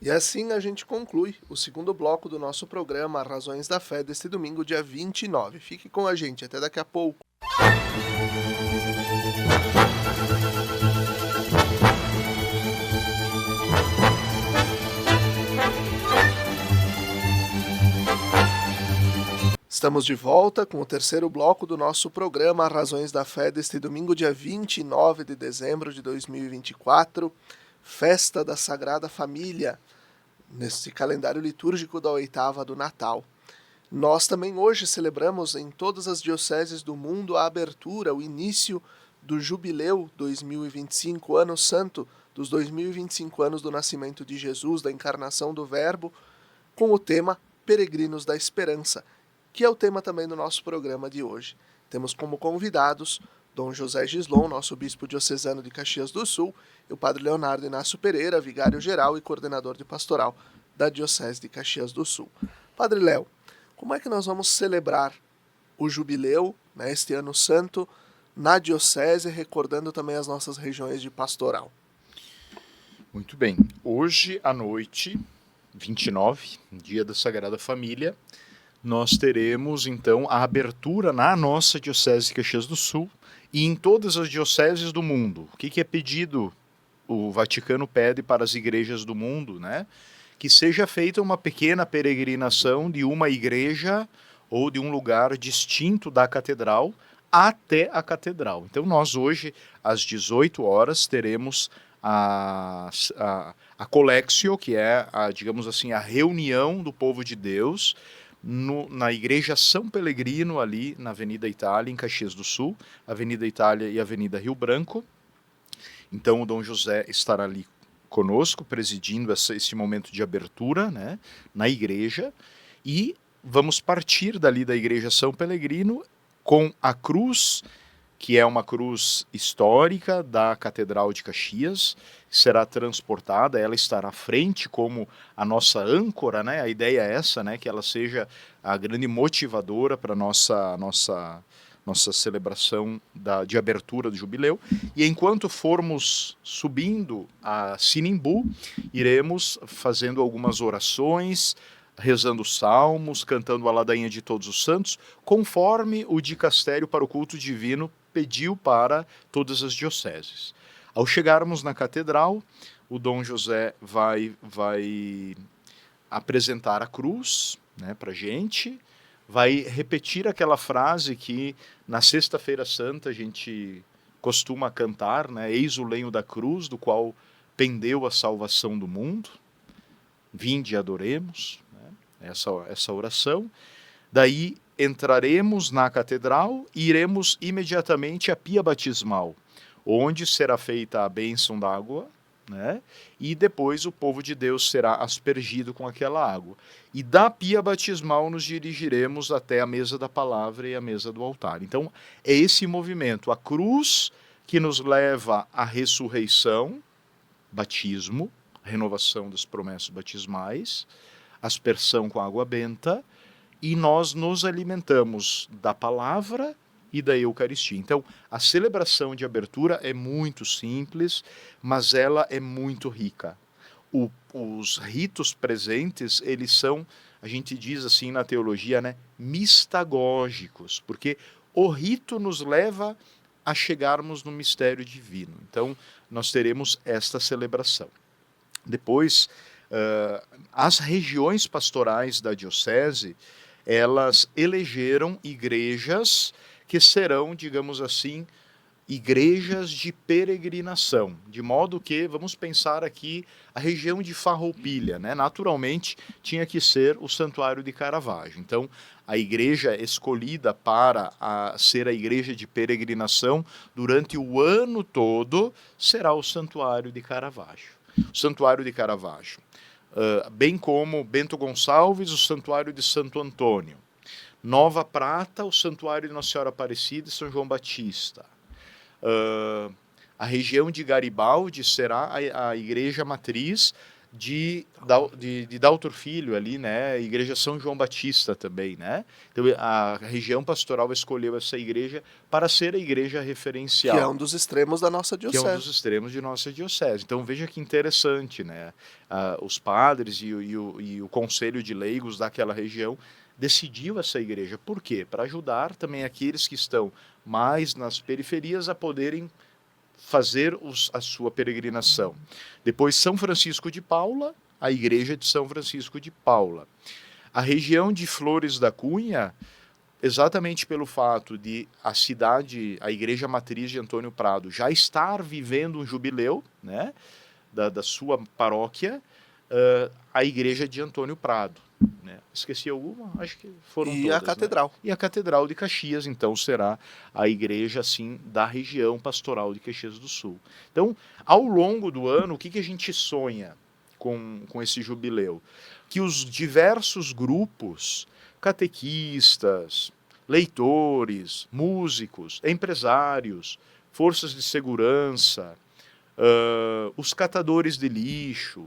Speaker 1: E assim a gente conclui o segundo bloco do nosso programa Razões da Fé deste domingo, dia 29. Fique com a gente, até daqui a pouco. Estamos de volta com o terceiro bloco do nosso programa Razões da Fé deste domingo, dia 29 de dezembro de 2024, Festa da Sagrada Família, neste calendário litúrgico da oitava do Natal. Nós também hoje celebramos em todas as dioceses do mundo a abertura, o início do Jubileu 2025, Ano Santo dos 2025 anos do nascimento de Jesus, da encarnação do Verbo, com o tema Peregrinos da Esperança, que é o tema também do nosso programa de hoje. Temos como convidados Dom José Gislon, nosso bispo diocesano de Caxias do Sul, e o padre Leonardo Inácio Pereira, vigário-geral e coordenador de pastoral da Diocese de Caxias do Sul. Padre Léo, como é que nós vamos celebrar o jubileu, né, este ano santo, na Diocese, recordando também as nossas regiões de pastoral?
Speaker 3: Muito bem. Hoje à noite, 29, dia da Sagrada Família, nós teremos, então, a abertura na nossa Diocese de Caxias do Sul e em todas as dioceses do mundo. O que é pedido? O Vaticano pede para as igrejas do mundo, né? Que seja feita uma pequena peregrinação de uma igreja ou de um lugar distinto da catedral até a catedral. Então, nós hoje, às 18 horas, teremos a Collectio, que é, digamos assim, a reunião do povo de Deus, na Igreja São Pelegrino, ali na Avenida Itália, em Caxias do Sul, Avenida Itália e Avenida Rio Branco. Então o Dom José estará ali conosco, presidindo esse momento de abertura, né, na igreja, e vamos partir dali da Igreja São Pelegrino com a cruz, que é uma cruz histórica da Catedral de Caxias, será transportada, ela estará à frente como a nossa âncora, né? A ideia é essa, né? Que ela seja a grande motivadora para a nossa celebração de abertura do jubileu. E enquanto formos subindo a Sinimbu, iremos fazendo algumas orações, rezando salmos, cantando a ladainha de Todos os Santos, conforme o dicastério para o culto divino pediu para todas as dioceses. Ao chegarmos na catedral, o Dom José vai apresentar a cruz, né, para a gente, vai repetir aquela frase que na Sexta-feira Santa a gente costuma cantar, né, eis o lenho da cruz, do qual pendeu a salvação do mundo, vinde e adoremos, né, essa oração. Daí entraremos na catedral e iremos imediatamente à pia batismal, onde será feita a bênção da água, né? E depois o povo de Deus será aspergido com aquela água. E da pia batismal nos dirigiremos até a mesa da palavra e a mesa do altar. Então é esse movimento, a cruz que nos leva à ressurreição, batismo, renovação das promessas batismais, aspersão com água benta, e nós nos alimentamos da palavra e da Eucaristia. Então, a celebração de abertura é muito simples, mas ela é muito rica. os ritos presentes, eles são, a gente diz assim na teologia, né, mistagógicos, porque o rito nos leva a chegarmos no mistério divino. Então, nós teremos esta celebração. Depois, as regiões pastorais da diocese, elas elegeram igrejas que serão, digamos assim, igrejas de peregrinação, de modo que, vamos pensar aqui, a região de Farroupilha, né? Naturalmente tinha que ser o Santuário de Caravaggio. Então, a igreja escolhida para ser a igreja de peregrinação durante o ano todo será o Santuário de Caravaggio. O Santuário de Caravaggio, bem como Bento Gonçalves, o Santuário de Santo Antônio. Nova Prata, o Santuário de Nossa Senhora Aparecida e São João Batista. A região de Garibaldi será a igreja matriz de Daltor Filho ali, né? A igreja São João Batista também, né? Então a região pastoral escolheu essa igreja para ser a igreja referencial.
Speaker 1: Que é um dos extremos da nossa diocese.
Speaker 3: Que é um dos extremos de nossa diocese. Então veja que interessante, né? Os padres e o conselho de leigos daquela região decidiu essa igreja. Por quê? Para ajudar também aqueles que estão mais nas periferias a poderem fazer a sua peregrinação. Depois, São Francisco de Paula, a igreja de São Francisco de Paula. A região de Flores da Cunha, exatamente pelo fato de a cidade, a igreja matriz de Antônio Prado, já estar vivendo um jubileu, né, da sua paróquia, a igreja de Antônio Prado. Né? Esqueci alguma? Acho que foram todas.
Speaker 1: E a catedral.
Speaker 3: Né? E a Catedral de Caxias, então, será a igreja, assim, da região pastoral de Caxias do Sul. Então, ao longo do ano, o que a gente sonha com esse jubileu? Que os diversos grupos, catequistas, leitores, músicos, empresários, forças de segurança, os catadores de lixo,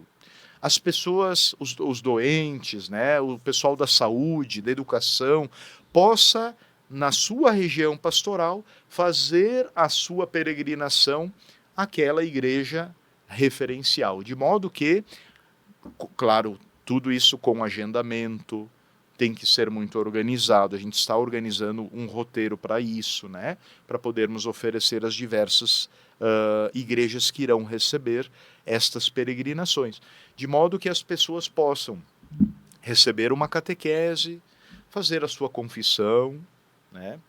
Speaker 3: as pessoas, os doentes, né, o pessoal da saúde, da educação, possa, na sua região pastoral, fazer a sua peregrinação àquela igreja referencial. De modo que, claro, tudo isso com agendamento, tem que ser muito organizado. A gente está organizando um roteiro para isso, né, para podermos oferecer as diversas igrejas que irão receber estas peregrinações, de modo que as pessoas possam receber uma catequese, fazer a sua confissão, né,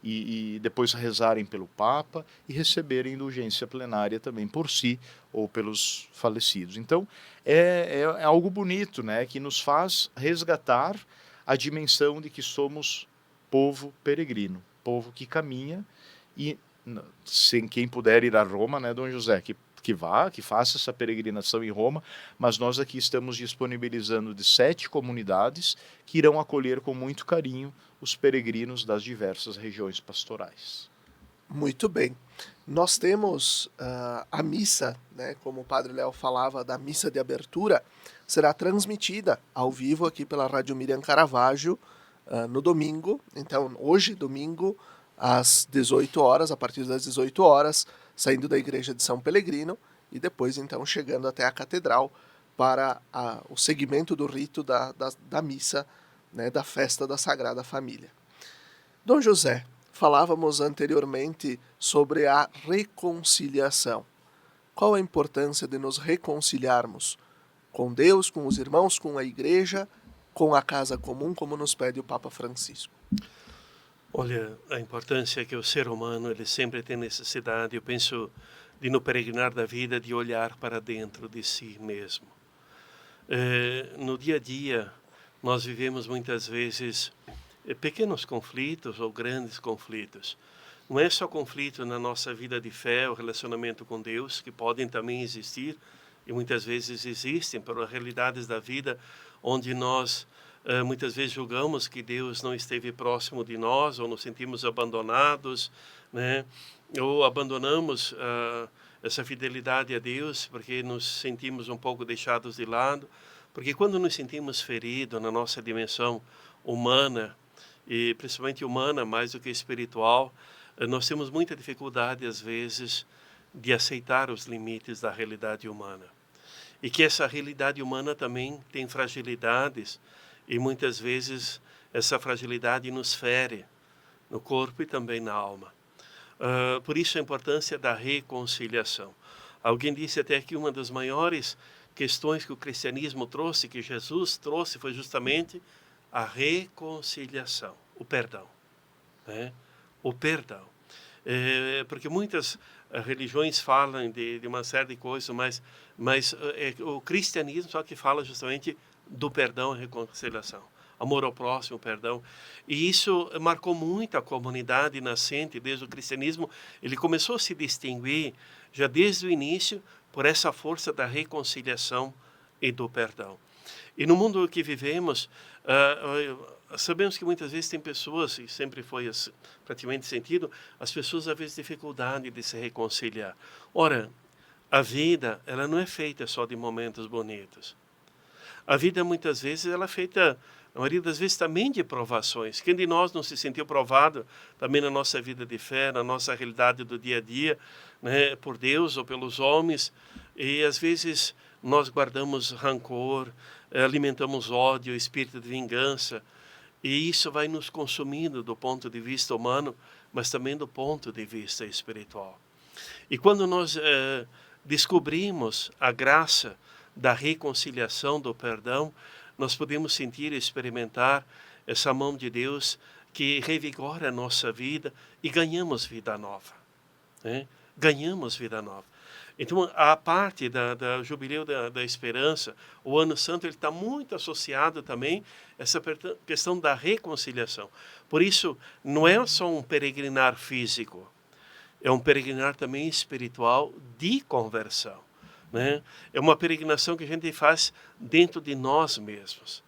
Speaker 3: e depois rezarem pelo Papa e receberem indulgência plenária também por si ou pelos falecidos. Então, é algo bonito, né, que nos faz resgatar a dimensão de que somos povo peregrino, povo que caminha e sem quem puder ir a Roma, né, Dom José, que vá, que faça essa peregrinação em Roma, mas nós aqui estamos disponibilizando de 7 comunidades que irão acolher com muito carinho os peregrinos das diversas regiões pastorais.
Speaker 1: Muito bem. Nós temos a missa, né, como o Padre Léo falava, da missa de abertura, será transmitida ao vivo aqui pela Rádio Miriam Caravaggio no domingo. Então, hoje, domingo, às 18 horas, a partir das 18 horas, saindo da igreja de São Pelegrino e depois, então, chegando até a catedral para o segmento do rito da missa, né, da festa da Sagrada Família. Dom José, falávamos anteriormente sobre a reconciliação. Qual a importância de nos reconciliarmos com Deus, com os irmãos, com a igreja, com a casa comum, como nos pede o Papa Francisco?
Speaker 2: Olha, a importância é que o ser humano ele sempre tem necessidade, eu penso, de no peregrinar da vida, de olhar para dentro de si mesmo. No dia a dia, nós vivemos muitas vezes pequenos conflitos ou grandes conflitos. Não é só conflito na nossa vida de fé, o relacionamento com Deus, que podem também existir, e muitas vezes existem, por realidades da vida, onde nós muitas vezes julgamos que Deus não esteve próximo de nós, ou nos sentimos abandonados, né? Ou abandonamos essa fidelidade a Deus, porque nos sentimos um pouco deixados de lado. Porque quando nos sentimos feridos na nossa dimensão humana, e principalmente humana mais do que espiritual, nós temos muita dificuldade, às vezes, de aceitar os limites da realidade humana. e que essa realidade humana também tem fragilidades, e muitas vezes essa fragilidade nos fere no corpo e também na alma. Por isso a importância da reconciliação. Alguém disse até que uma das maiores questões que o cristianismo trouxe, que Jesus trouxe, foi justamente a reconciliação, o perdão, né? O perdão. Porque muitas religiões falam de uma série de coisas, mas o cristianismo só que fala justamente do perdão e reconciliação. Amor ao próximo, perdão. E isso marcou muito a comunidade nascente desde o cristianismo. Ele começou a se distinguir já desde o início por essa força da reconciliação e do perdão. E no mundo que vivemos, sabemos que muitas vezes tem pessoas, e sempre foi assim, praticamente sentido, as pessoas às vezes dificuldade de se reconciliar. Ora, a vida, ela não é feita só de momentos bonitos. A vida muitas vezes ela é feita, a maioria das vezes também de provações. Quem de nós não se sentiu provado também na nossa vida de fé, na nossa realidade do dia a dia, né, por Deus ou pelos homens, e às vezes nós guardamos rancor, alimentamos ódio, espírito de vingança, e isso vai nos consumindo do ponto de vista humano, mas também do ponto de vista espiritual. E quando nós descobrimos a graça da reconciliação, do perdão, nós podemos sentir e experimentar essa mão de Deus que revigora a nossa vida e ganhamos vida nova, né? Ganhamos vida nova. Então, a parte da Jubileu da Esperança, o Ano Santo, ele está muito associado também a essa questão da reconciliação. Por isso, não é só um peregrinar físico, é um peregrinar também espiritual de conversão, né? É uma peregrinação que a gente faz dentro de nós mesmos,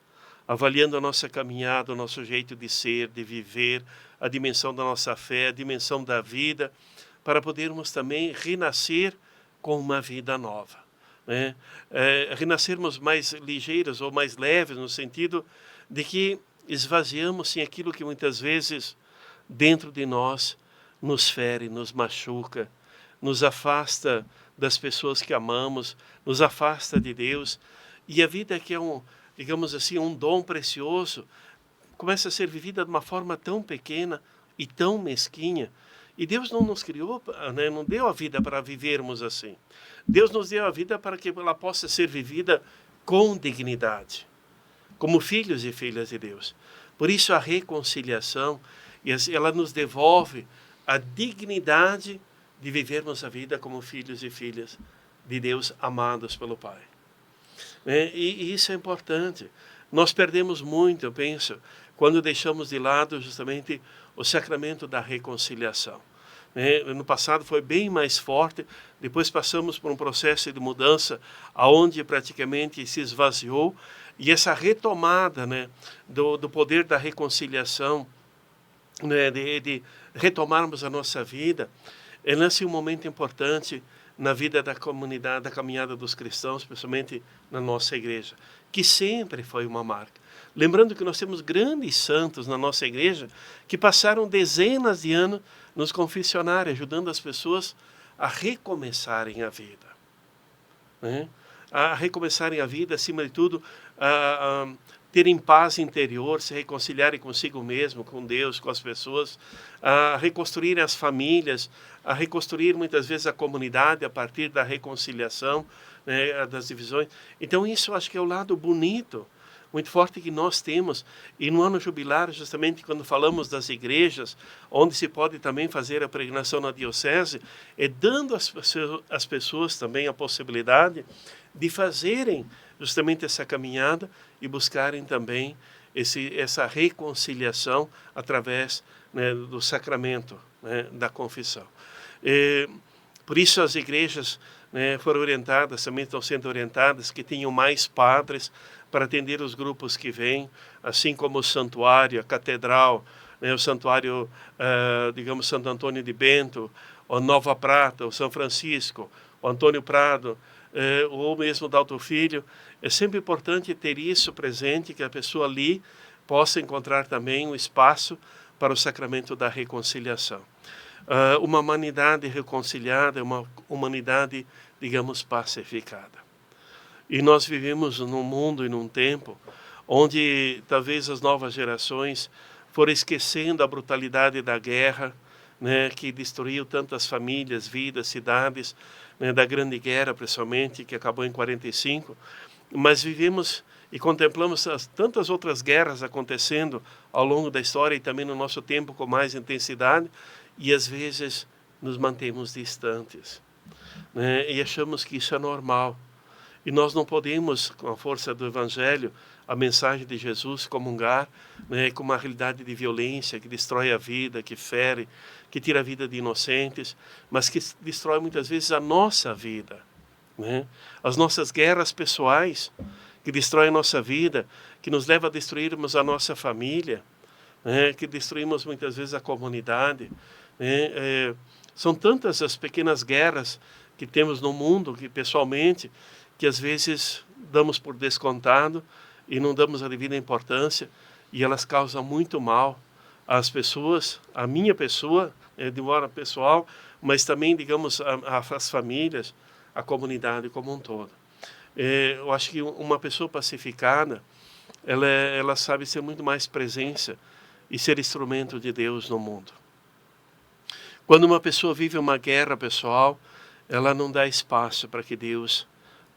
Speaker 2: avaliando a nossa caminhada, o nosso jeito de ser, de viver, a dimensão da nossa fé, a dimensão da vida, para podermos também renascer com uma vida nova, né? Renascermos mais ligeiros ou mais leves, no sentido de que esvaziamos sim aquilo que muitas vezes dentro de nós nos fere, nos machuca, nos afasta das pessoas que amamos, nos afasta de Deus. E a vida, que é digamos assim, um dom precioso, começa a ser vivida de uma forma tão pequena e tão mesquinha. E Deus não nos criou, né, não deu a vida para vivermos assim. Deus nos deu a vida para que ela possa ser vivida com dignidade, como filhos e filhas de Deus. Por isso a reconciliação, ela nos devolve a dignidade de vivermos a vida como filhos e filhas de Deus, amados pelo Pai. E isso é importante. Nós perdemos muito, eu penso, quando deixamos de lado justamente o sacramento da reconciliação. No passado foi bem mais forte, depois passamos por um processo de mudança onde praticamente se esvaziou, e essa retomada, né, do poder da reconciliação, né, de retomarmos a nossa vida, nasce um momento importante na vida da comunidade, da caminhada dos cristãos, principalmente na nossa igreja, que sempre foi uma marca. Lembrando que nós temos grandes santos na nossa igreja que passaram dezenas de anos nos confessionários, ajudando as pessoas a recomeçarem a vida, né? A recomeçarem a vida, acima de tudo, a terem paz interior, se reconciliarem consigo mesmo, com Deus, com as pessoas, a reconstruírem as famílias, a reconstruir muitas vezes a comunidade a partir da reconciliação, né, das divisões. Então isso eu acho que é o lado bonito, muito forte que nós temos. E no ano jubilar, justamente quando falamos das igrejas, onde se pode também fazer a peregrinação na diocese, é dando às pessoas também a possibilidade de fazerem justamente essa caminhada e buscarem também essa reconciliação através, né, do sacramento, né, da confissão. Por isso as igrejas, né, foram orientadas, também estão sendo orientadas, que tenham mais padres para atender os grupos que vêm, assim como o santuário, a catedral, né, o santuário, digamos, Santo Antônio de Bento, o Nova Prata, o São Francisco, o Antônio Prado, ou mesmo o Alto Filho. É sempre importante ter isso presente, que a pessoa ali possa encontrar também um espaço para o sacramento da reconciliação. Uma humanidade reconciliada é uma humanidade, digamos, pacificada. E nós vivemos num mundo e num tempo onde talvez as novas gerações foram esquecendo a brutalidade da guerra, né, que destruiu tantas famílias, vidas, cidades, né, da Grande Guerra, principalmente, que acabou em 45, mas vivemos e contemplamos tantas outras guerras acontecendo ao longo da história e também no nosso tempo com mais intensidade, e às vezes nos mantemos distantes, né, e achamos que isso é normal. E nós não podemos, com a força do Evangelho, a mensagem de Jesus, comungar, né, com uma realidade de violência que destrói a vida, que fere, que tira a vida de inocentes, mas que destrói muitas vezes a nossa vida, né? As nossas guerras pessoais, que destroem a nossa vida, que nos leva a destruirmos a nossa família, né, que destruímos muitas vezes a comunidade, né? São tantas as pequenas guerras que temos no mundo, que pessoalmente, que às vezes damos por descontado e não damos a devida importância, e elas causam muito mal às pessoas, à minha pessoa, de modo pessoal, mas também, digamos, às famílias, à comunidade como um todo. Eu acho que uma pessoa pacificada, ela sabe ser muito mais presença e ser instrumento de Deus no mundo. Quando uma pessoa vive uma guerra pessoal, ela não dá espaço para que Deus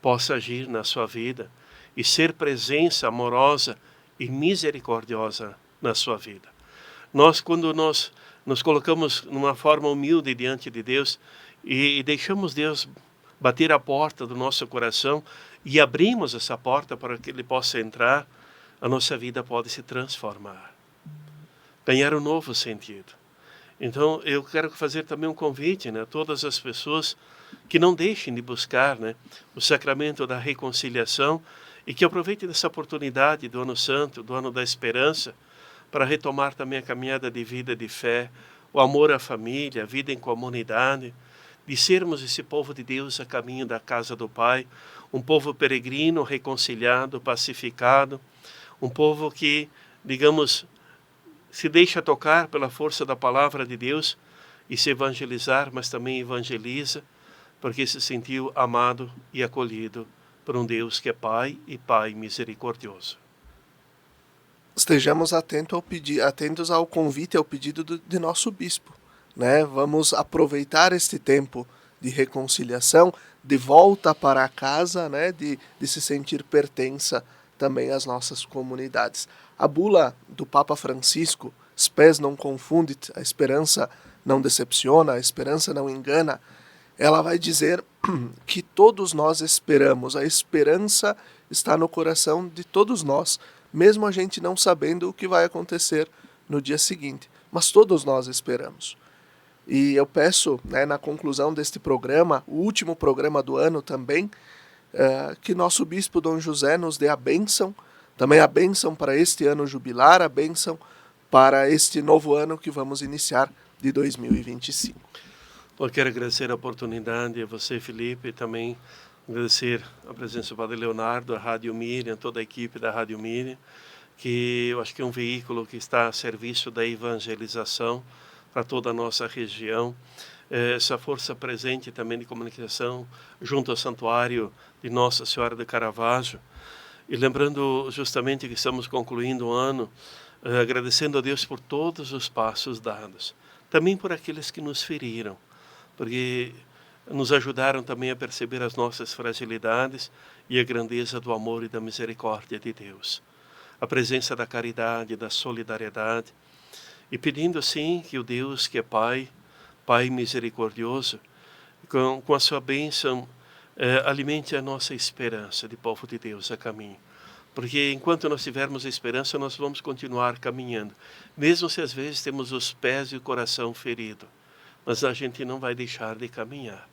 Speaker 2: possa agir na sua vida e ser presença amorosa e misericordiosa na sua vida. Quando nós nos colocamos numa forma humilde diante de Deus e deixamos Deus bater a porta do nosso coração e abrimos essa porta para que Ele possa entrar, a nossa vida pode se transformar, ganhar um novo sentido. Então, eu quero fazer também um convite, né, a todas as pessoas que não deixem de buscar, né, o sacramento da reconciliação e que aproveitem dessa oportunidade do Ano Santo, do Ano da Esperança, para retomar também a caminhada de vida de fé, o amor à família, a vida em comunidade, de sermos esse povo de Deus a caminho da casa do Pai, um povo peregrino, reconciliado, pacificado, um povo que, digamos, se deixa tocar pela força da palavra de Deus e se evangelizar, mas também evangeliza, porque se sentiu amado e acolhido por um Deus que é Pai e Pai misericordioso.
Speaker 1: Estejamos atentos ao convite, ao pedido de nosso bispo, né? Vamos aproveitar este tempo de reconciliação, de volta para casa, né? De se sentir pertença também às nossas comunidades. A bula do Papa Francisco, Spes non confundit, a esperança não decepciona, a esperança não engana, ela vai dizer que todos nós esperamos, a esperança está no coração de todos nós, mesmo a gente não sabendo o que vai acontecer no dia seguinte, mas todos nós esperamos. E eu peço, né, na conclusão deste programa, o último programa do ano também, que nosso bispo Dom José nos dê a bênção, também a bênção para este ano jubilar, a bênção para este novo ano que vamos iniciar de 2025.
Speaker 2: Eu quero agradecer a oportunidade a você, Felipe, e também agradecer a presença do Padre Leonardo, a Rádio Miriam, toda a equipe da Rádio Miriam, que eu acho que é um veículo que está a serviço da evangelização para toda a nossa região. Essa força presente também de comunicação junto ao Santuário de Nossa Senhora de Caravaggio. E lembrando justamente que estamos concluindo o ano, agradecendo a Deus por todos os passos dados, também por aqueles que nos feriram, porque nos ajudaram também a perceber as nossas fragilidades e a grandeza do amor e da misericórdia de Deus. A presença da caridade, da solidariedade, e pedindo assim que o Deus que é Pai, Pai misericordioso, com a sua bênção, alimente a nossa esperança de povo de Deus a caminho. Porque enquanto nós tivermos esperança, nós vamos continuar caminhando, mesmo se às vezes temos os pés e o coração ferido. Mas a gente não vai deixar de caminhar.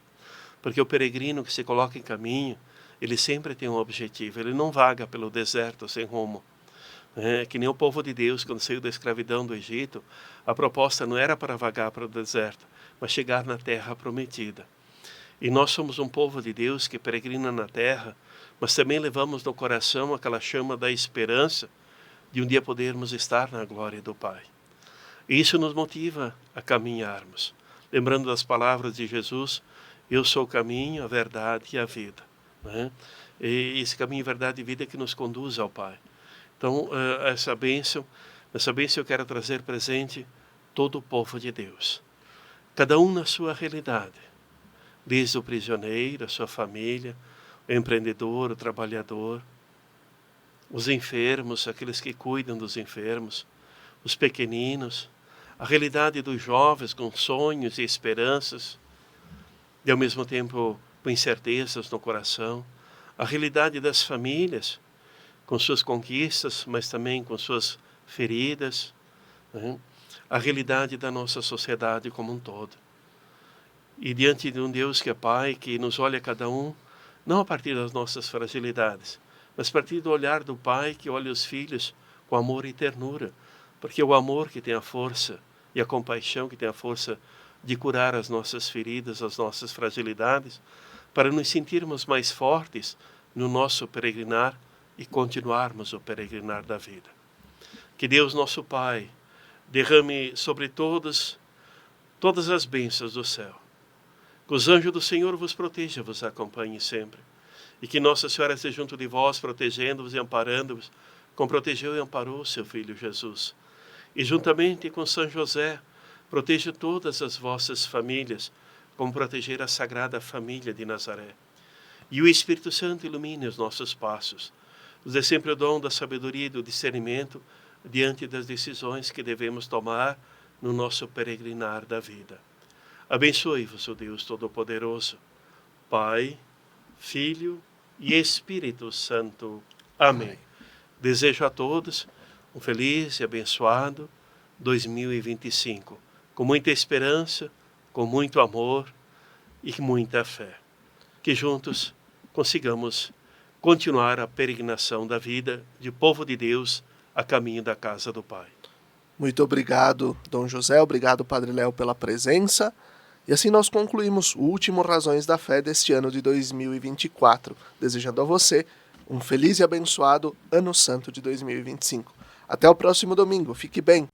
Speaker 2: Porque o peregrino que se coloca em caminho, ele sempre tem um objetivo, ele não vaga pelo deserto sem rumo. Que nem o povo de Deus, quando saiu da escravidão do Egito, a proposta não era para vagar para o deserto, mas chegar na terra prometida. E nós somos um povo de Deus que peregrina na terra, mas também levamos no coração aquela chama da esperança de um dia podermos estar na glória do Pai. E isso nos motiva a caminharmos. Lembrando das palavras de Jesus, eu sou o caminho, a verdade e a vida. né? E esse caminho, verdade e vida que nos conduz ao Pai. Então, essa bênção eu quero trazer presente todo o povo de Deus. Cada um na sua realidade. Desde o prisioneiro, a sua família, o empreendedor, o trabalhador, os enfermos, aqueles que cuidam dos enfermos, os pequeninos, a realidade dos jovens com sonhos e esperanças, e ao mesmo tempo com incertezas no coração, a realidade das famílias, com suas conquistas, mas também com suas feridas, né? A realidade da nossa sociedade como um todo. E diante de um Deus que é Pai, que nos olha cada um, não a partir das nossas fragilidades, mas a partir do olhar do Pai que olha os filhos com amor e ternura, porque é o amor que tem a força e a compaixão que tem a força de curar as nossas feridas, as nossas fragilidades, para nos sentirmos mais fortes no nosso peregrinar e continuarmos o peregrinar da vida. Que Deus, nosso Pai, derrame sobre todas as bênçãos do céu. Que os anjos do Senhor vos protejam, vos acompanhem sempre. E que Nossa Senhora esteja junto de vós, protegendo-vos e amparando-vos, como protegeu e amparou seu Filho Jesus. E juntamente com São José, proteja todas as vossas famílias, como proteger a Sagrada Família de Nazaré. E o Espírito Santo ilumine os nossos passos, nos dê sempre o dom da sabedoria e do discernimento diante das decisões que devemos tomar no nosso peregrinar da vida. Abençoe-vos, o Deus Todo-Poderoso, Pai, Filho e Espírito Santo. Amém. Desejo a todos um feliz e abençoado 2025, com muita esperança, com muito amor e muita fé. Que juntos consigamos continuar a peregrinação da vida de povo de Deus a caminho da casa do Pai.
Speaker 1: Muito obrigado, Dom José, obrigado, Padre Léo, pela presença. E assim nós concluímos o último Razões da Fé deste ano de 2024, desejando a você um feliz e abençoado Ano Santo de 2025. Até o próximo domingo, fique bem!